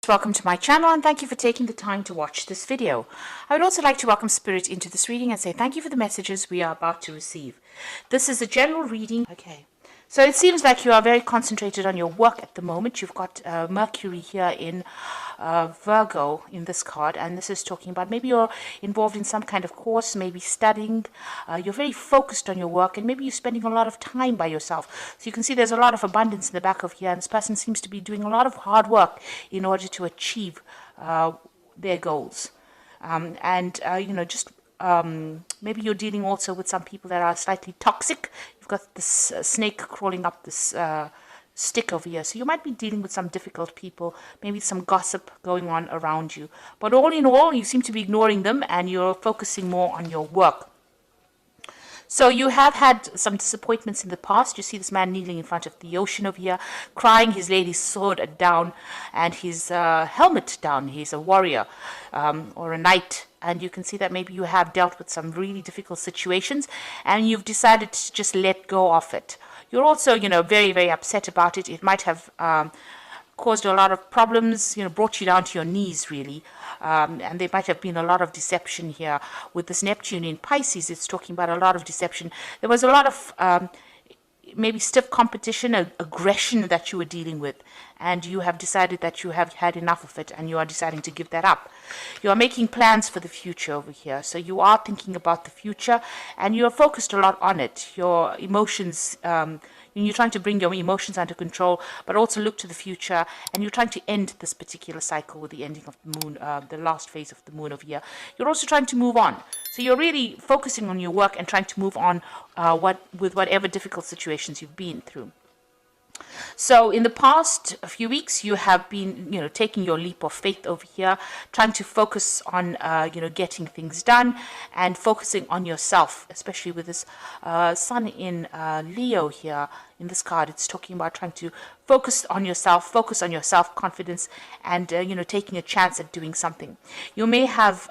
Welcome to my channel and thank you for taking the time to watch this video. I would also like to welcome Spirit into this reading and say thank you for the messages we are about to receive. This is a general reading. Okay, so it seems like you are very concentrated on your work at the moment. You've got Mercury here in Virgo in this card, and this is talking about maybe you're involved in some kind of course, maybe studying. You're very focused on your work, and maybe you're spending a lot of time by yourself. So you can see there's a lot of abundance in the back of here, and this person seems to be doing a lot of hard work in order to achieve their goals. Maybe you're dealing also with some people that are slightly toxic. You've got this snake crawling up this stick over here. So you might be dealing with some difficult people, maybe some gossip going on around you. But all in all, you seem to be ignoring them and you're focusing more on your work. So you have had some disappointments in the past. You see this man kneeling in front of the ocean over here, crying, his lady's sword down and his helmet down. He's a warrior or a knight. And you can see that maybe you have dealt with some really difficult situations and you've decided to just let go of it. You're also, very, very upset about it. It might have caused a lot of problems, brought you down to your knees, really. And there might have been a lot of deception here. With this Neptune in Pisces, it's talking about a lot of deception. There was a lot of maybe stiff competition, aggression that you were dealing with, and you have decided that you have had enough of it and you are deciding to give that up. You are making plans for the future over here, so you are thinking about the future and you're focused a lot on it. Your emotions, you're trying to bring your emotions under control, but also look to the future, and you're trying to end this particular cycle with the ending of the moon, the last phase of the moon over here. You're also trying to move on. So you're really focusing on your work and trying to move on with whatever difficult situations you've been through. So in the past few weeks, you have been, taking your leap of faith over here, trying to focus on, getting things done and focusing on yourself, especially with this sun in Leo here. In this card, it's talking about trying to focus on yourself, focus on your self-confidence, and taking a chance at doing something. You may have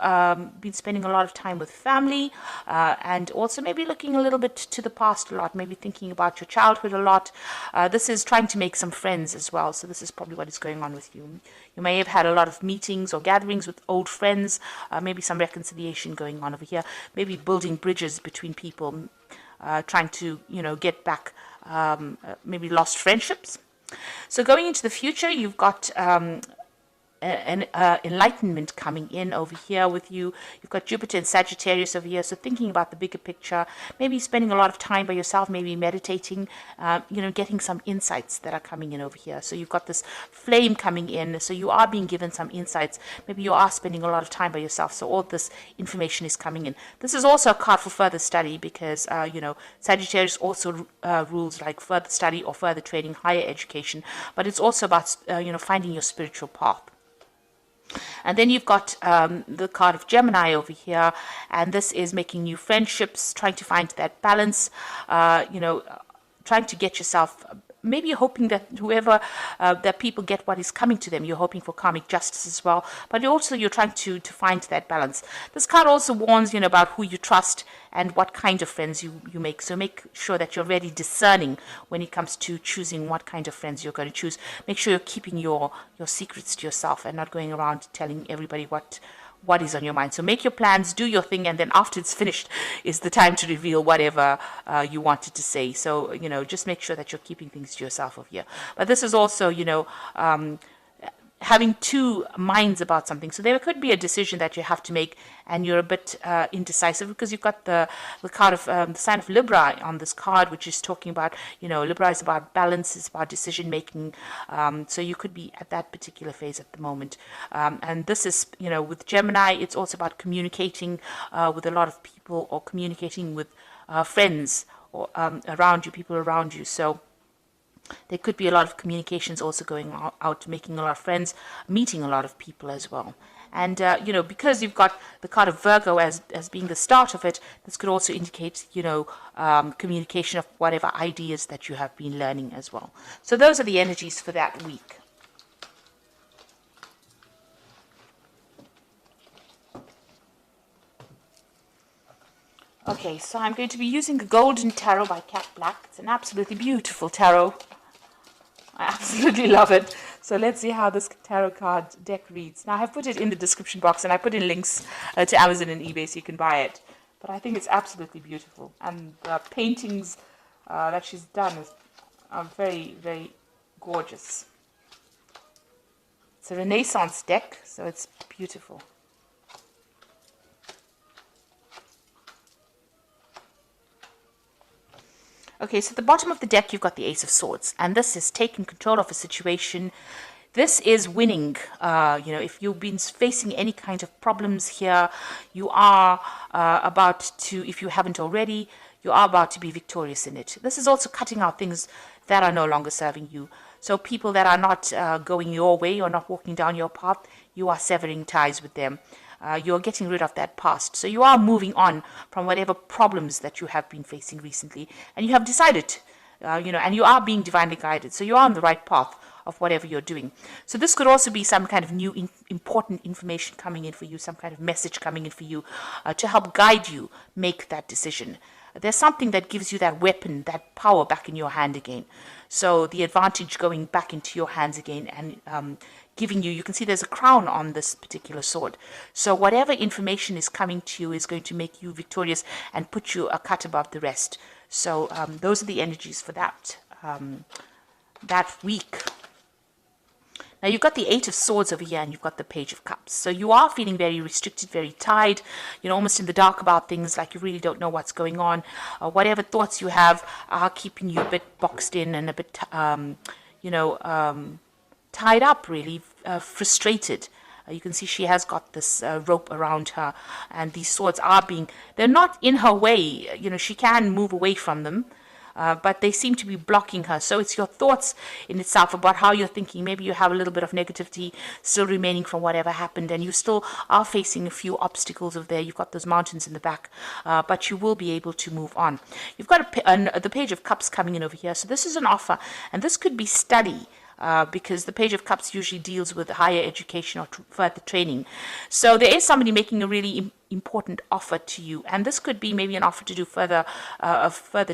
been spending a lot of time with family, and also maybe looking a little bit to the past a lot, maybe thinking about your childhood a lot. This is trying to make some friends as well, so this is probably what is going on with you. You may have had a lot of meetings or gatherings with old friends, maybe some reconciliation going on over here, maybe building bridges between people, trying to get back maybe lost friendships. So going into the future, you've got an enlightenment coming in over here with you. You've got Jupiter and Sagittarius over here, so thinking about the bigger picture, maybe spending a lot of time by yourself, maybe meditating, getting some insights that are coming in over here. So you've got this flame coming in, so you are being given some insights. Maybe you are spending a lot of time by yourself, so all this information is coming in. This is also a card for further study because, Sagittarius also rules like further study or further training, higher education, but it's also about, finding your spiritual path. And then you've got the card of Gemini over here, and this is making new friendships, trying to find that balance, trying to get yourself, maybe you're hoping that whoever, that people get what is coming to them. You're hoping for karmic justice as well, but also you're trying to find that balance. This card also warns, about who you trust and what kind of friends you make. So make sure that you're very discerning when it comes to choosing what kind of friends you're going to choose. Make sure you're keeping your secrets to yourself and not going around telling everybody what is on your mind. So make your plans, do your thing, and then after it's finished is the time to reveal whatever you wanted to say. So, just make sure that you're keeping things to yourself over here. But this is also, having two minds about something. So there could be a decision that you have to make and you're a bit indecisive because you've got the card of the sign of Libra on this card, which is talking about, Libra is about balance, it's about decision making. So you could be at that particular phase at the moment. And this is, with Gemini, it's also about communicating with a lot of people or communicating with friends or around you, people around you. So there could be a lot of communications also going out, making a lot of friends, meeting a lot of people as well. And, because you've got the card of Virgo as being the start of it, this could also indicate, communication of whatever ideas that you have been learning as well. So those are the energies for that week. Okay, so I'm going to be using the Golden Tarot by Cat Black. It's an absolutely beautiful tarot. I absolutely love it. So let's see how this tarot card deck reads. Now, I have put it in the description box, and I put in links to Amazon and eBay so you can buy it. But I think it's absolutely beautiful. And the paintings that she's done are very, very gorgeous. It's a Renaissance deck, so it's beautiful. Okay, so at the bottom of the deck, you've got the Ace of Swords, and this is taking control of a situation. This is winning. If you've been facing any kind of problems here, you are about to, if you haven't already, you are about to be victorious in it. This is also cutting out things that are no longer serving you. So people that are not going your way or not walking down your path, you are severing ties with them. You're getting rid of that past. So you are moving on from whatever problems that you have been facing recently. And you have decided, and you are being divinely guided. So you are on the right path of whatever you're doing. So this could also be some kind of new important information coming in for you, some kind of message coming in for you to help guide you make that decision. There's something that gives you that weapon, that power back in your hand again. So the advantage going back into your hands again and giving you can see there's a crown on this particular sword. So whatever information is coming to you is going to make you victorious and put you a cut above the rest. So those are the energies for that week. Now you've got the Eight of Swords over here and you've got the Page of Cups. So you are feeling very restricted, very tied, almost in the dark about things, like you really don't know what's going on. Whatever thoughts you have are keeping you a bit boxed in and a bit, tied up, really, frustrated. You can see she has got this rope around her, and these swords they're not in her way. She can move away from them. But they seem to be blocking her. So it's your thoughts in itself about how you're thinking. Maybe you have a little bit of negativity still remaining from whatever happened, and you still are facing a few obstacles over there. You've got those mountains in the back, but you will be able to move on. You've got the Page of Cups coming in over here. So this is an offer, and this could be study. Because the Page of Cups usually deals with higher education or further training. So there is somebody making a really important offer to you, and this could be maybe an offer to do further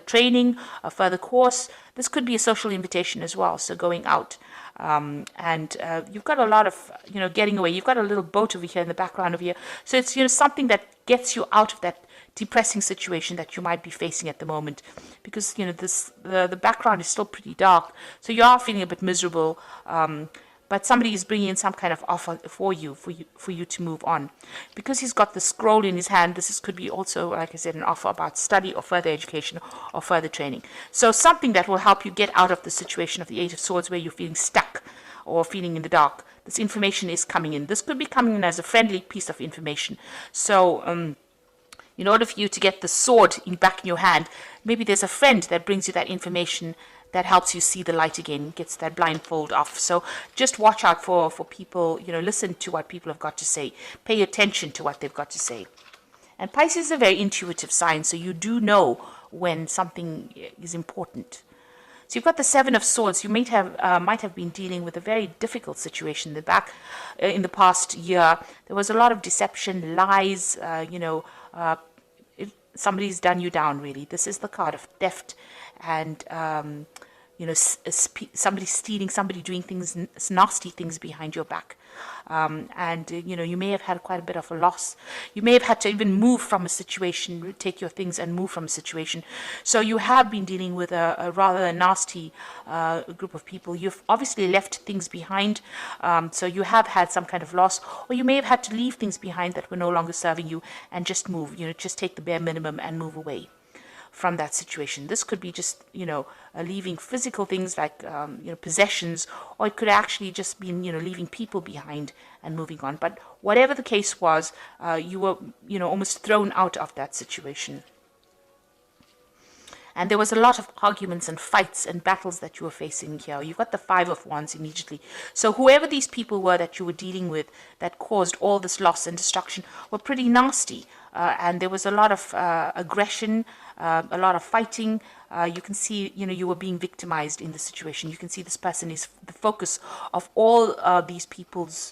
training, a further course. This could be a social invitation as well, so going out. And you've got a lot of, getting away. You've got a little boat over here in the background over here. So it's, something that gets you out of that depressing situation that you might be facing at the moment, because the background is still pretty dark, so you are feeling a bit miserable, but somebody is bringing in some kind of offer for you to move on, because he's got the scroll in his hand. Could be also, like I said, an offer about study or further education or further training. So something that will help you get out of the situation of the Eight of Swords where you're feeling stuck or feeling in the dark. This information is coming in. This could be coming in as a friendly piece of information. So in order for you to get the sword back in your hand, maybe there's a friend that brings you that information that helps you see the light again, gets that blindfold off. So just watch out for people, listen to what people have got to say. Pay attention to what they've got to say. And Pisces is a very intuitive sign, so you do know when something is important. So you've got the Seven of Swords. You might have been dealing with a very difficult situation in the past year. There was a lot of deception, lies, somebody's done you down, really. This is the card of theft and, somebody stealing, somebody doing nasty things behind your back. You may have had quite a bit of a loss. You may have had to even move from a situation, take your things and move from a situation. So you have been dealing with a rather nasty group of people. You've obviously left things behind. So you have had some kind of loss, or you may have had to leave things behind that were no longer serving you and just move, just take the bare minimum and move away from that situation. This could be just, leaving physical things like, possessions, or it could actually just be, leaving people behind and moving on. But whatever the case was, you were, almost thrown out of that situation. And there was a lot of arguments and fights and battles that you were facing here. You've got the Five of Wands immediately. So whoever these people were that you were dealing with that caused all this loss and destruction were pretty nasty. And there was a lot of aggression, a lot of fighting. You can see, you were being victimized in the situation. You can see this person is the focus of all these people's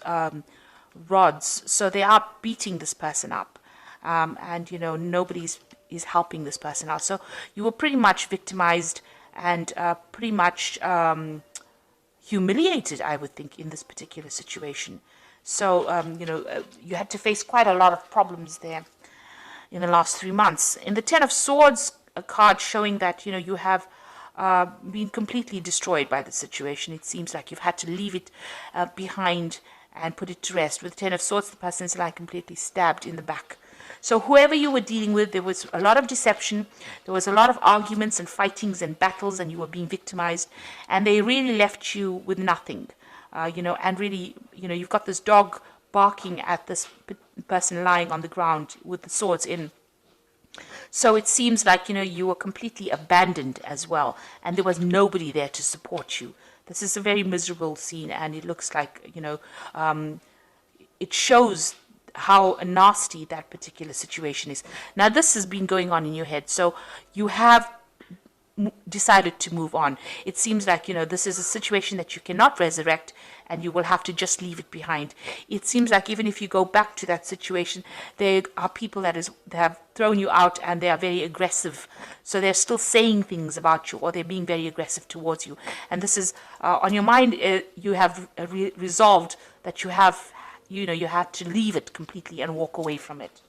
rods. So they are beating this person up. And nobody's is helping this person out. So you were pretty much victimized and pretty much humiliated, I would think, in this particular situation. So, you had to face quite a lot of problems there in the last 3 months. In the Ten of Swords, a card showing that, you have been completely destroyed by the situation. It seems like you've had to leave it behind and put it to rest. With the Ten of Swords, the person is like completely stabbed in the back. So whoever you were dealing with, there was a lot of deception, there was a lot of arguments and fightings and battles, and you were being victimized, and they really left you with nothing. And really, you've got this dog barking at this person lying on the ground with the swords in. So it seems like, you were completely abandoned as well, and there was nobody there to support you. This is a very miserable scene, and it looks like, it shows how nasty that particular situation is. Now, this has been going on in your head, so you have decided to move on. It seems like, this is a situation that you cannot resurrect, and you will have to just leave it behind. It seems like even if you go back to that situation, there are people that have thrown you out, and they are very aggressive. So they're still saying things about you, or they're being very aggressive towards you. And this is on your mind. You have resolved that you have, you had to leave it completely and walk away from it.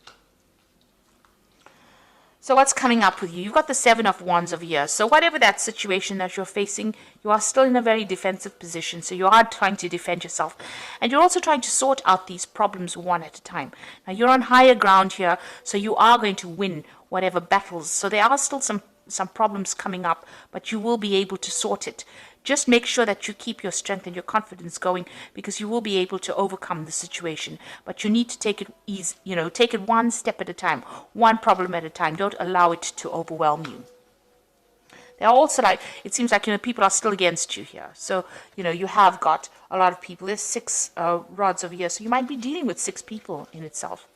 So what's coming up with you? You've got the Seven of Wands over here. So whatever that situation that you're facing, you are still in a very defensive position. So you are trying to defend yourself. And you're also trying to sort out these problems one at a time. Now, you're on higher ground here, so you are going to win whatever battles. So there are still some problems coming up, but you will be able to sort it. Just make sure that you keep your strength and your confidence going, because you will be able to overcome the situation. But you need to take it easy, take it one step at a time, one problem at a time. Don't allow it to overwhelm you. There are also, it seems like, people are still against you here. So, you have got a lot of people. There's 6 rods over here, so you might be dealing with 6 people in itself.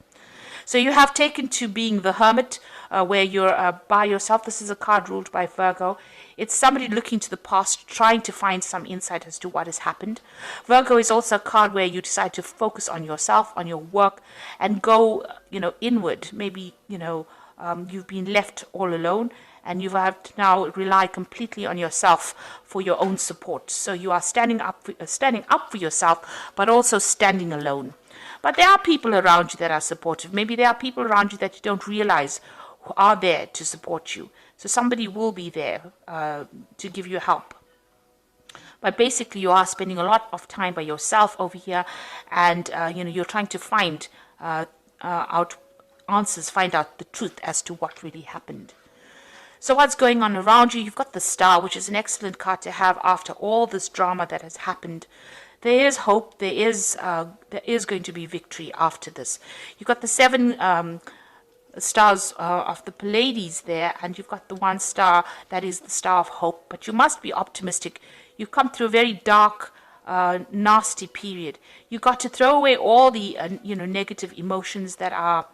So you have taken to being the hermit, where you're by yourself. This is a card ruled by Virgo. It's somebody looking to the past, trying to find some insight as to what has happened. Virgo is also a card where you decide to focus on yourself, on your work, and go, inward. Maybe, you've been left all alone, and you have to now rely completely on yourself for your own support. So you are standing up for yourself, but also standing alone. But there are people around you that are supportive. Maybe there are people around you that you don't realize who are there to support you. So somebody will be there to give you help. But basically, you are spending a lot of time by yourself over here, and you're trying to find out answers, find out the truth as to what really happened. So what's going on around you? You've got the Star, which is an excellent card to have after all this drama that has happened. There is hope. There is going to be victory after this. You've got the 7 stars of the Pleiades there, and you've got the 1 star that is the star of hope. But you must be optimistic. You've come through a very dark, nasty period. You've got to throw away all the negative emotions that are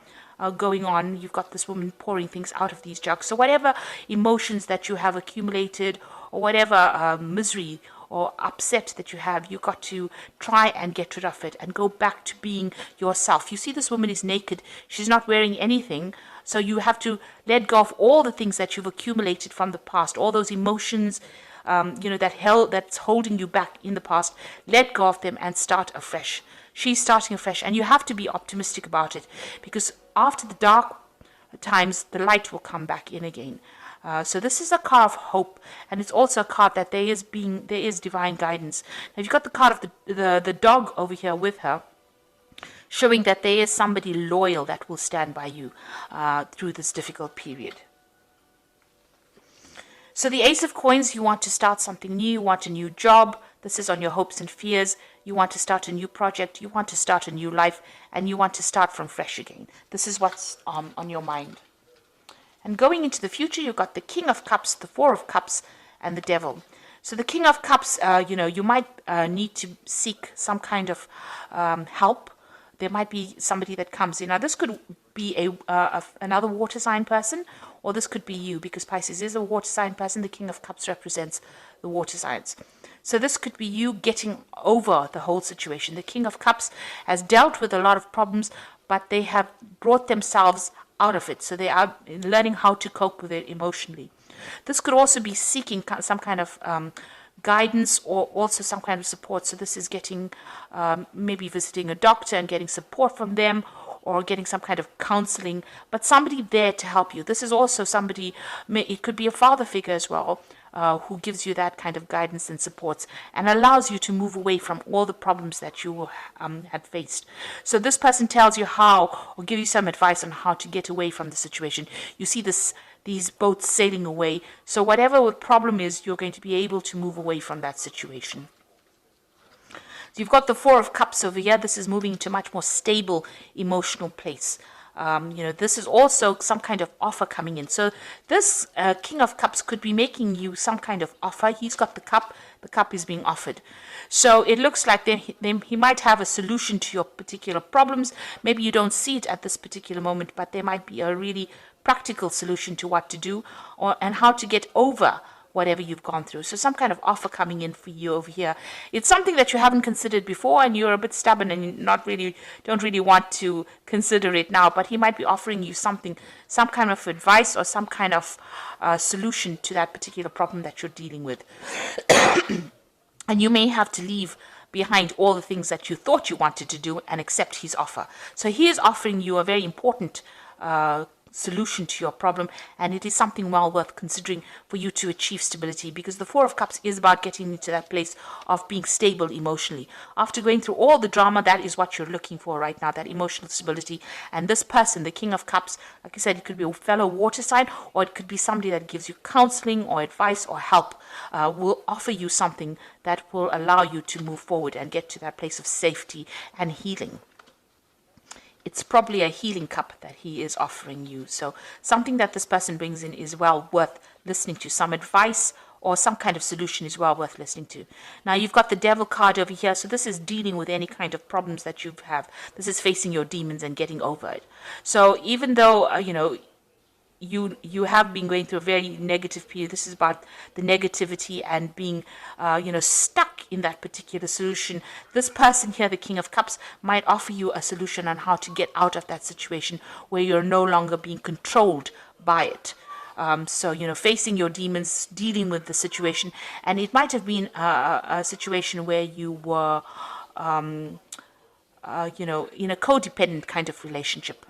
going on. You've got this woman pouring things out of these jugs. So whatever emotions that you have accumulated, or whatever misery or upset that you have, you've got to try and get rid of it and go back to being yourself. You see, this woman is naked. She's not wearing anything. So you have to let go of all the things that you've accumulated from the past, all those emotions, that's holding you back in the past. Let go of them and start afresh. She's starting afresh, and you have to be optimistic about it, because after the dark times, the light will come back in again. So this is a card of hope, and it's also a card that there is divine guidance. Now you've got the card of the dog over here with her, showing that there is somebody loyal that will stand by you through this difficult period. So the Ace of Coins, you want to start something new, you want a new job. This is on your hopes and fears. You want to start a new project, you want to start a new life, and you want to start from fresh again. This is what's on your mind. And going into the future, you've got the King of Cups, the 4 of Cups, and the Devil. So the King of Cups, you might need to seek some kind of help. There might be somebody that comes in. Now, this could be another water sign person, or this could be you, because Pisces is a water sign person. The King of Cups represents the water signs. So this could be you getting over the whole situation. The King of Cups has dealt with a lot of problems, but they have brought themselves out of it. So they are learning how to cope with it emotionally. This could also be seeking some kind of guidance or also some kind of support. So this is getting maybe visiting a doctor and getting support from them, or getting some kind of counseling, but somebody there to help you. This is also somebody, it could be a father figure as well, who gives you that kind of guidance and supports and allows you to move away from all the problems that you had faced. So this person tells you how, or give you some advice on how to get away from the situation. You see these boats sailing away. So whatever the problem is, you're going to be able to move away from that situation. So you've got the Four of Cups over here. This is moving into a much more stable emotional place. This is also some kind of offer coming in. So this King of Cups could be making you some kind of offer. He's got the cup is being offered. So it looks like he might have a solution to your particular problems. Maybe you don't see it at this particular moment, but there might be a really practical solution to what to do and how to get over whatever you've gone through. So some kind of offer coming in for you over here. It's something that you haven't considered before, and you're a bit stubborn and don't really want to consider it now, but he might be offering you something, some kind of advice or some kind of solution to that particular problem that you're dealing with. And you may have to leave behind all the things that you thought you wanted to do and accept his offer. So he is offering you a very important solution to your problem, and it is something well worth considering for you to achieve stability, because the Four of Cups is about getting into that place of being stable emotionally. After going through all the drama, that is what you're looking for right now, that emotional stability. And this person, the King of Cups, like I said, it could be a fellow water sign, or it could be somebody that gives you counseling or advice or help, will offer you something that will allow you to move forward and get to that place of safety and healing. It's probably a healing cup that he is offering you. So something that this person brings in is well worth listening to. Some advice or some kind of solution is well worth listening to. Now you've got the Devil card over here. So this is dealing with any kind of problems that you have. This is facing your demons and getting over it. So even though, you have been going through a very negative period. This is about the negativity and being, stuck in that particular solution. This person here, the King of Cups, might offer you a solution on how to get out of that situation where you're no longer being controlled by it. Facing your demons, dealing with the situation. And it might have been a situation where you were, in a codependent kind of relationship.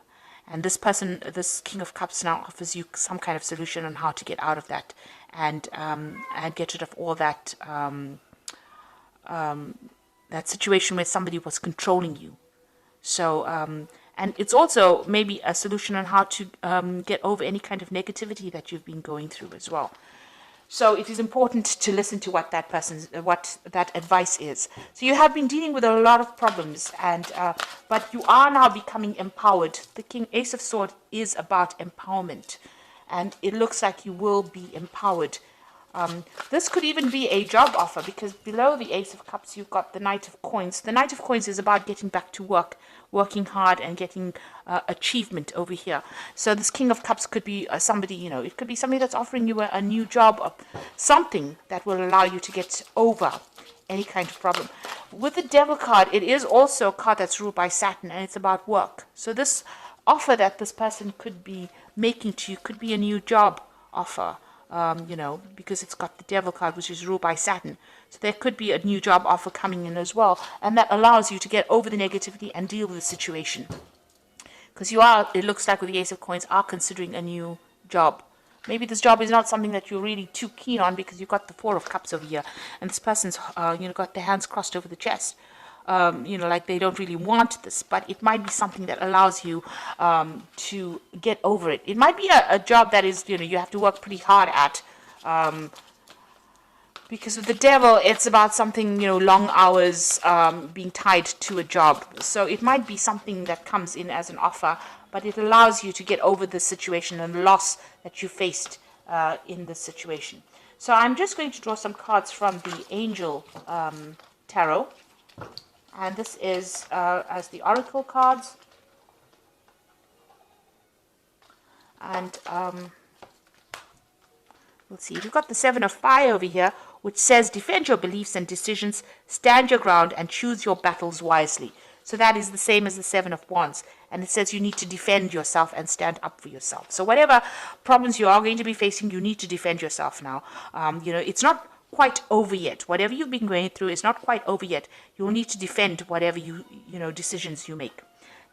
And this person, this King of Cups, now offers you some kind of solution on how to get out of that and get rid of all that that situation where somebody was controlling you. So, and it's also maybe a solution on how to get over any kind of negativity that you've been going through as well. So it is important to listen to what that advice is. So you have been dealing with a lot of problems, but you are now becoming empowered. The Ace of Swords is about empowerment, and it looks like you will be empowered. This could even be a job offer, because below the Ace of Cups, you've got the Knight of Coins. The Knight of Coins is about getting back to work, working hard and getting achievement over here. So this King of Cups could be somebody, it could be somebody that's offering you a new job, or something that will allow you to get over any kind of problem. With the Devil card, it is also a card that's ruled by Saturn, and it's about work. So this offer that this person could be making to you could be a new job offer. Because it's got the Devil card, which is ruled by Saturn. So there could be a new job offer coming in as well, and that allows you to get over the negativity and deal with the situation. Because it looks like with the Ace of Coins, are considering a new job. Maybe this job is not something that you're really too keen on, because you've got the Four of Cups over here, and this person's, got their hands crossed over the chest. Like they don't really want this, but it might be something that allows you to get over it. It might be a job that is, you have to work pretty hard at, because with the Devil, it's about something, long hours, being tied to a job. So it might be something that comes in as an offer, but it allows you to get over the situation and the loss that you faced in this situation. So I'm just going to draw some cards from the Angel Tarot. And this is as the Oracle cards. And we'll see. We've got the Seven of Fire over here, which says, defend your beliefs and decisions, stand your ground, and choose your battles wisely. So that is the same as the Seven of Wands. And it says you need to defend yourself and stand up for yourself. So whatever problems you are going to be facing, you need to defend yourself now. It's not quite over yet. Whatever you've been going through is not quite over yet. You'll need to defend whatever decisions you make.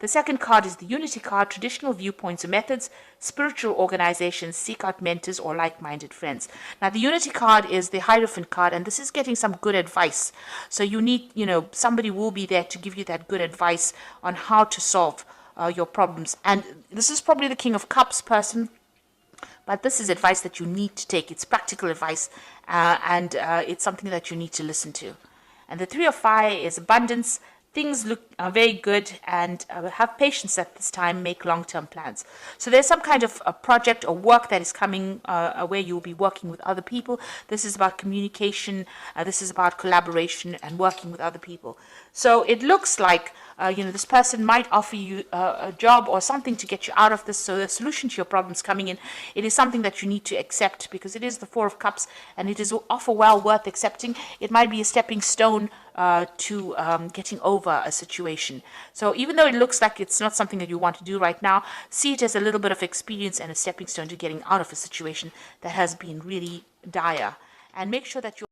The second card is the Unity card. Traditional viewpoints or methods, spiritual organizations, seek out mentors or like-minded friends. Now, the Unity card is the Hierophant card, and this is getting some good advice. So you need, somebody will be there to give you that good advice on how to solve your problems. And this is probably the King of Cups person, but this is advice that you need to take. It's practical advice, and it's something that you need to listen to. And the Three of Fire is abundance. Things look very good, and have patience at this time. Make long-term plans. So there's some kind of a project or work that is coming where you'll be working with other people. This is about communication. This is about collaboration and working with other people. So it looks like this person might offer you a job or something to get you out of this. So the solution to your problems coming in, it is something that you need to accept, because it is the Four of Cups, and it is offer well worth accepting. It might be a stepping stone to getting over a situation. So even though it looks like it's not something that you want to do right now, see it as a little bit of experience and a stepping stone to getting out of a situation that has been really dire. And make sure that you